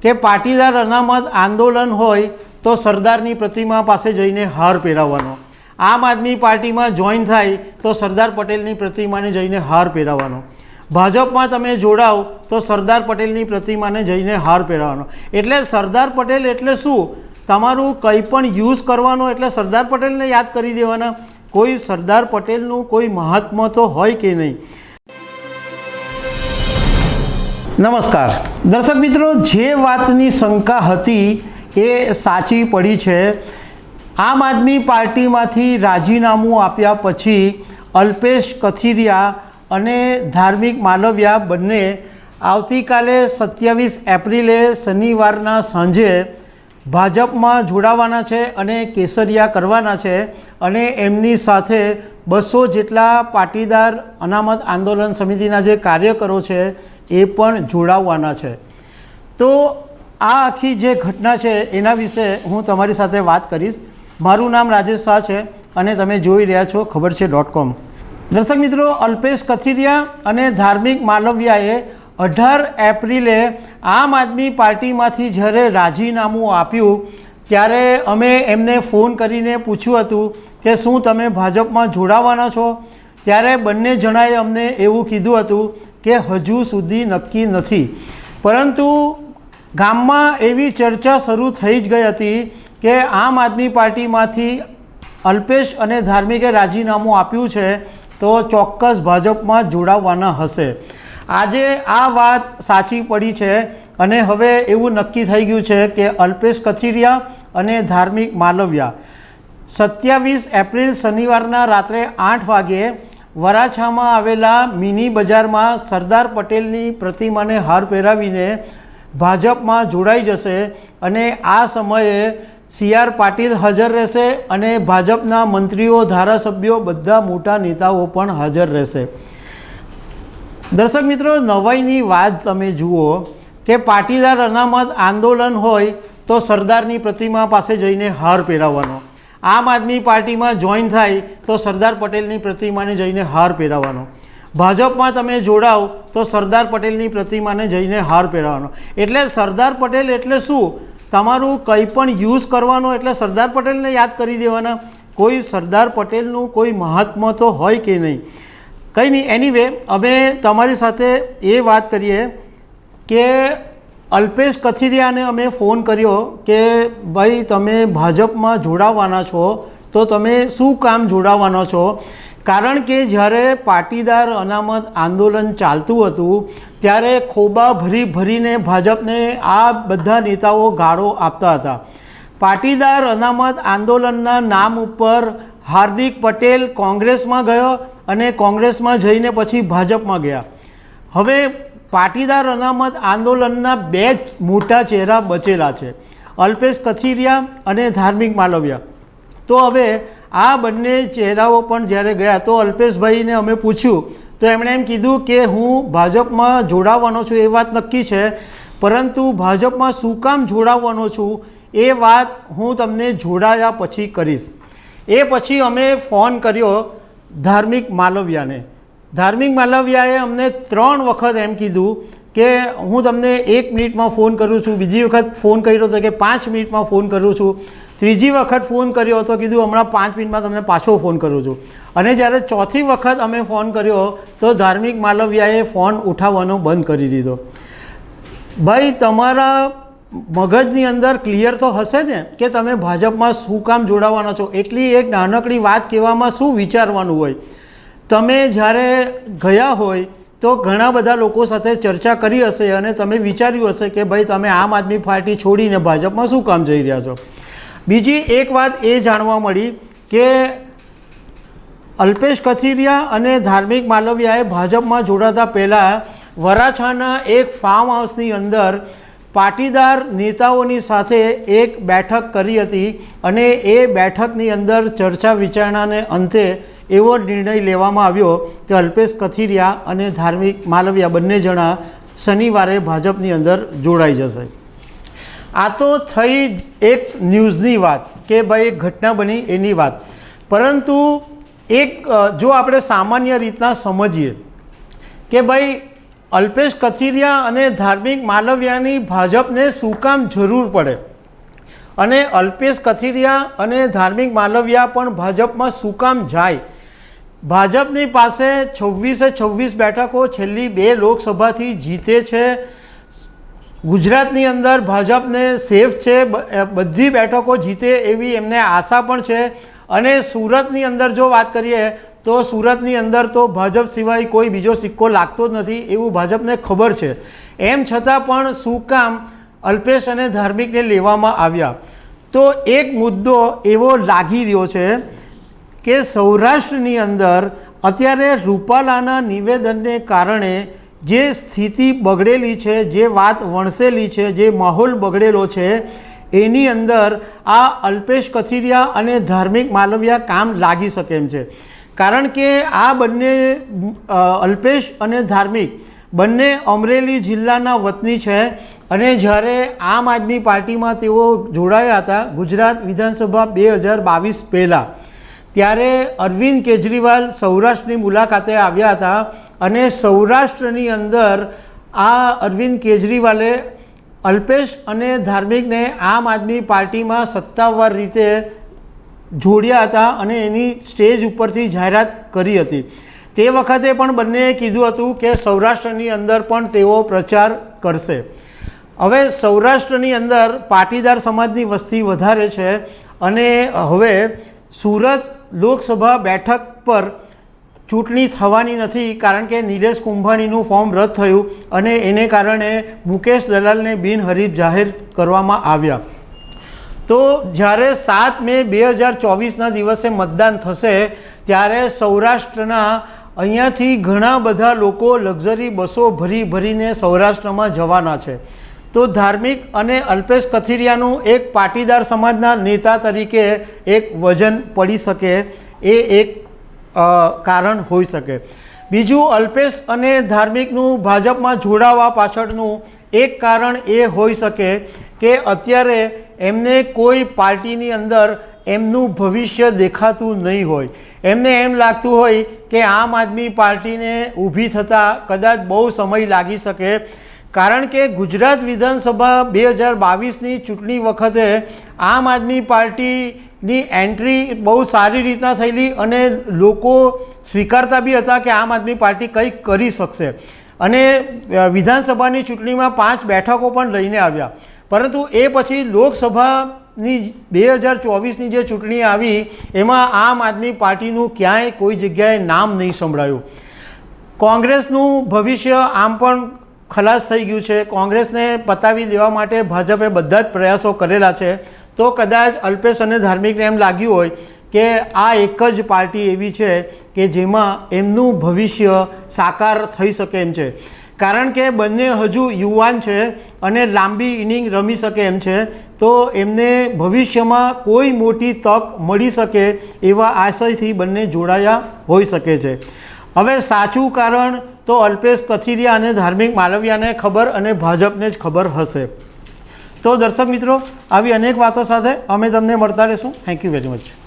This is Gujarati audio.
કે પાટીદાર અનામત આંદોલન હોય તો સરદારની પ્રતિમા પાસે જઈને હાર પહેરાવવાનો, આમ આદમી પાર્ટીમાં જોઈન થાય તો સરદાર પટેલની પ્રતિમાને જઈને હાર પહેરાવવાનો, ભાજપમાં તમે જોડાવ તો સરદાર પટેલની પ્રતિમાને જઈને હાર પહેરાવવાનો. એટલે સરદાર પટેલ એટલે શું? તમારું કંઈ પણ યુઝ કરવાનો એટલે સરદાર પટેલને યાદ કરી દેવાના. કોઈ સરદાર પટેલનું કોઈ મહાત્મ તો હોય કે નહીં. નમસ્કાર દર્શક મિત્રો, જે વાતની શંકા હતી એ સાચી પડી છે. આમ આદમી પાર્ટીમાંથી રાજીનામું આપ્યા પછી અલ્પેશ કથિરિયા અને ધાર્મિક માલવિયા બંને આવતીકાલે 27 એપ્રિલે શનિવારના સાંજે ભાજપમાં જોડાવાના છે અને કેસરિયા કરવાના છે અને એમની સાથે 200 જેટલા પાટીદાર અનામત આંદોલન સમિતિના જે કાર્યકરો છે એ પણ જોડાવવાના છે. તો આ આખી જે ઘટના છે એના વિશે હું તમારી સાથે વાત કરીશ. મારું નામ રાજેશ શાહ છે અને તમે જોઈ રહ્યા છો ખબર છે.com. દર્શક મિત્રો, અલ્પેશ કથિરિયા અને ધાર્મિક માલવિયાએ 18 એપ્રિલે આમ આદમી પાર્ટીમાંથી જ્યારે રાજીનામું આપ્યું ત્યારે અમે એમને ફોન કરીને પૂછ્યું હતું કે શું તમે ભાજપમાં જોડાવાના છો? ત્યારે બંને જણાએ અમને એવું કીધું હતું કે હજુ સુધી નક્કી નથી. પરંતુ ગામમાં એવી ચર્ચા શરૂ થઈ જ ગઈ હતી કે આમ આદમી પાર્ટીમાંથી અલ્પેશ અને ધાર્મિકે રાજીનામું આપ્યું છે તો ચોક્કસ ભાજપમાં જોડાવવાના હશે. આજે આ વાત સાચી પડી છે અને હવે એવું નક્કી થઈ ગયું છે કે અલ્પેશ કથિરિયા અને ધાર્મિક માલવિયા 27 એપ્રિલ શનિવારના રાત્રે 8 વાગ્યે વરાછામાં આવેલા મિની બજારમાં સરદાર પટેલની પ્રતિમાને હાર પહેરાવીને ભાજપમાં જોડાઈ જશે અને આ સમયે CR પાટીલ હાજર રહેશે અને ભાજપના મંત્રીઓ, ધારાસભ્યો, બધા મોટા નેતાઓ પણ હાજર રહેશે. દર્શક મિત્રો, નવાઈની વાત તમે જુઓ કે પાટીદાર અનામત આંદોલન હોય તો સરદારની પ્રતિમા પાસે જઈને હાર પહેરાવવાનો, આમ આદમી પાર્ટીમાં જોઈન થાય તો સરદાર પટેલની પ્રતિમાને જઈને હાર પહેરાવવાનો, ભાજપમાં તમે જોડાવ તો સરદાર પટેલની પ્રતિમાને જઈને હાર પહેરાવવાનો. એટલે સરદાર પટેલ એટલે શું? તમારું કંઈ પણ યુઝ કરવાનો એટલે સરદાર પટેલને યાદ કરી દેવાના. કોઈ સરદાર પટેલનું કોઈ મહાત્મ તો હોય કે નહીં. કંઈ નહીં. એનીવે, અમે તમારી સાથે એ વાત કરીએ કે અલ્પેશ કથિરિયાને અમે ફોન કર્યો કે ભાઈ તમે ભાજપમાં જોડાવાના છો તો તમે શું કામ જોડાવાના છો? કારણ કે જ્યારે પાટીદાર અનામત આંદોલન ચાલતું હતું ત્યારે ખોબા ભરીને ભાજપને આ બધા નેતાઓ ગાળો આપતા હતા. પાટીદાર અનામત આંદોલનના નામ ઉપર હાર્દિક પટેલ કોંગ્રેસમાં ગયો અને કોંગ્રેસમાં જઈને પછી ભાજપમાં ગયા. હવે પાટીદાર અનામત આંદોલનના બે જ મોટા ચહેરા બચેલા છે, અલ્પેશ કથિરિયા અને ધાર્મિક માલવિયા. તો હવે આ બંને ચહેરાઓ પણ જ્યારે ગયા તો અલ્પેશભાઈને અમે પૂછ્યું તો એમણે એમ કીધું કે હું ભાજપમાં જોડાવાનો છું એ વાત નક્કી છે, પરંતુ ભાજપમાં શું કામ જોડાવાનો છું એ વાત હું તમને જોડાયા પછી કરીશ. એ પછી અમે ફોન કર્યો ધાર્મિક માલવિયાને. ધાર્મિક માલવિયાએ અમને 3 વખત એમ કીધું કે હું તમને 1 મિનિટમાં ફોન કરું છું, બીજી વખત ફોન કર્યો હતો કે 5 મિનિટમાં ફોન કરું છું, ત્રીજી વખત ફોન કર્યો હતો કીધું હમણાં 5 મિનિટમાં તમને પાછો ફોન કરું છું. અને જ્યારે ચોથી વખત અમે ફોન કર્યો તો ધાર્મિક માલવિયાએ ફોન ઉઠાવવાનો બંધ કરી દીધો. ભાઈ, તમારા મગજની અંદર ક્લિયર તો હશે ને કે તમે ભાજપમાં શું કામ જોડાવાના છો? એટલી એક નાનકડી વાત કહેવામાં શું વિચારવાનું હોય? તમે જ્યારે ગયા હોય તો ઘણા બધા લોકો સાથે ચર્ચા કરી હશે અને તમે વિચાર્યું હશે કે ભાઈ તમે આમ આદમી પાર્ટી છોડીને ભાજપમાં શું કામ જઈ રહ્યા છો. બીજી એક વાત એ જાણવા મળી કે અલ્પેશ કથિરિયા અને ધાર્મિક માલવિયાએ ભાજપમાં જોડાતા પહેલાં વરાછાના એક ફાર્મ હાઉસની અંદર પાટીદાર નેતાઓની સાથે એક બેઠક કરી હતી અને એ બેઠકની અંદર ચર્ચા વિચારણાને અંતે એવો નિર્ણય લેવામાં આવ્યો કે અલ્પેશ કથિરિયા અને ધાર્મિક માલવિયા બંને જણા શનિવારે ભાજપની અંદર જોડાઈ જશે. આ તો થઈ એક ન્યૂઝની વાત કે ભાઈ એક ઘટના બની એની વાત, પરંતુ એક જો આપણે સામાન્ય રીતના સમજીએ કે ભાઈ અલ્પેશ કથિરિયા અને ધાર્મિક માલવિયાની ભાજપને શું કામ જરૂર પડે અને અલ્પેશ કથિરિયા અને ધાર્મિક માલવિયા પણ ભાજપમાં શું કામ જાય? ભાજપની પાસે 26 બેઠકો છેલ્લી 2 લોકસભાથી જીતે છે. ગુજરાતની અંદર ભાજપને સેફ છે, બધી બેઠકો જીતે એવી એમને આશા પણ છે. અને સુરતની અંદર જો વાત કરીએ તો સુરતની અંદર તો ભાજપ સિવાય કોઈ બીજો સિક્કો લાગતો જ નથી એવું ભાજપને ખબર છે. એમ છતાં પણ શું કામ અલ્પેશ અને ધાર્મિકને લેવામાં આવ્યા? તો એક મુદ્દો એવો લાગી રહ્યો છે કે સૌરાષ્ટ્રની અંદર અત્યારે રૂપાલાના નિવેદનને કારણે જે સ્થિતિ બગડેલી છે, જે વાત વણસેલી છે, જે માહોલ બગડેલો છે, એની અંદર આ અલ્પેશ કથિરિયા અને ધાર્મિક માલવિયા કામ લાગી શકે એમ છે. કારણ કે આ બંને અલ્પેશ અને ધાર્મિક બંને અમરેલી જિલ્લાના વતની છે અને જ્યારે આમ આદમી પાર્ટીમાં તેઓ જોડાયા હતા ગુજરાત વિધાનસભા 2022 પહેલાં, ત્યારે અરવિંદ કેજરીવાલ સૌરાષ્ટ્રની મુલાકાતે આવ્યા હતા અને સૌરાષ્ટ્રની અંદર આ અરવિંદ કેજરીવાલે અલ્પેશ અને ધાર્મિકને આમ આદમી પાર્ટીમાં સત્તાવાર રીતે જોડ્યા હતા અને એની સ્ટેજ ઉપરથી જાહેરાત કરી હતી. તે વખતે પણ બંનેએ કીધું હતું કે સૌરાષ્ટ્રની અંદર પણ તેઓ પ્રચાર કરશે. હવે સૌરાષ્ટ્રની અંદર પાટીદાર સમાજની વસ્તી વધારે છે અને હવે સુરત લોકસભા બેઠક પર ચૂંટણી થવાની નથી કારણ કે નિલેશ કુંભાણીનું ફોર્મ રદ થયું અને એને કારણે મુકેશ દલાલને બિનહરીફ જાહેર કરવામાં આવ્યા. તો જ્યારે 7 મે 2024ના દિવસે મતદાન થશે ત્યારે સૌરાષ્ટ્રના અહીંયાથી ઘણા બધા લોકો લક્ઝરી બસો ભરીને સૌરાષ્ટ્રમાં જવાના છે. તો ધાર્મિક અને અલ્પેશ કથિરિયાનું એક પાટીદાર સમાજના નેતા તરીકે એક વજન પડી શકે, એ એક કારણ હોઈ શકે. બીજું, અલ્પેશ અને ધાર્મિકનું ભાજપમાં જોડાવા પાછળનું એક કારણ એ હોઈ શકે કે અત્યારે એમને કોઈ પાર્ટીની અંદર એમનું ભવિષ્ય દેખાતું નહીં હોય. એમને એમ લાગતું હોય કે આમ આદમી પાર્ટીને ઊભી થતાં કદાચ બહુ સમય લાગી શકે. કારણ કે ગુજરાત વિધાનસભા 2022ની ચૂંટણી વખતે આમ આદમી પાર્ટીની એન્ટ્રી બહુ સારી રીતના થયેલી અને લોકો સ્વીકારતા બી હતા કે આમ આદમી પાર્ટી કંઈક કરી શકશે અને વિધાનસભાની ચૂંટણીમાં 5 બેઠકો પણ લઈને આવ્યા. પરંતુ એ પછી લોકસભાની 2024ની જે ચૂંટણી આવી એમાં આમ આદમી પાર્ટીનું ક્યાંય કોઈ જગ્યાએ નામ નહીં સંભળાયું. કોંગ્રેસનું ભવિષ્ય આમ પણ ખલાસ થઈ ગયું છે. કોંગ્રેસને પતાવી દેવા માટે ભાજપે બધા જ પ્રયાસો કરેલા છે. તો કદાચ અલ્પેશ અને ધાર્મિકને એમ લાગ્યું હોય કે આ એક જ પાર્ટી એવી છે કે જેમાં એમનું ભવિષ્ય સાકાર થઈ શકે એમ છે. કારણ કે બંને હજુ યુવાન છે અને લાંબી ઇનિંગ રમી શકે એમ છે. તો એમને ભવિષ્યમાં કોઈ મોટી તક મળી શકે એવા આશયથી બંને જોડાયા હોઈ શકે છે. હવે સાચું કારણ તો અલ્પેશ કથિરિયા અને ધાર્મિક માલવિયાને ખબર અને ભાજપને જ ખબર હશે. તો દર્શક મિત્રો, આવી અનેક વાતો સાથે અમે તમને મળતા રહીશું. Thank you very much.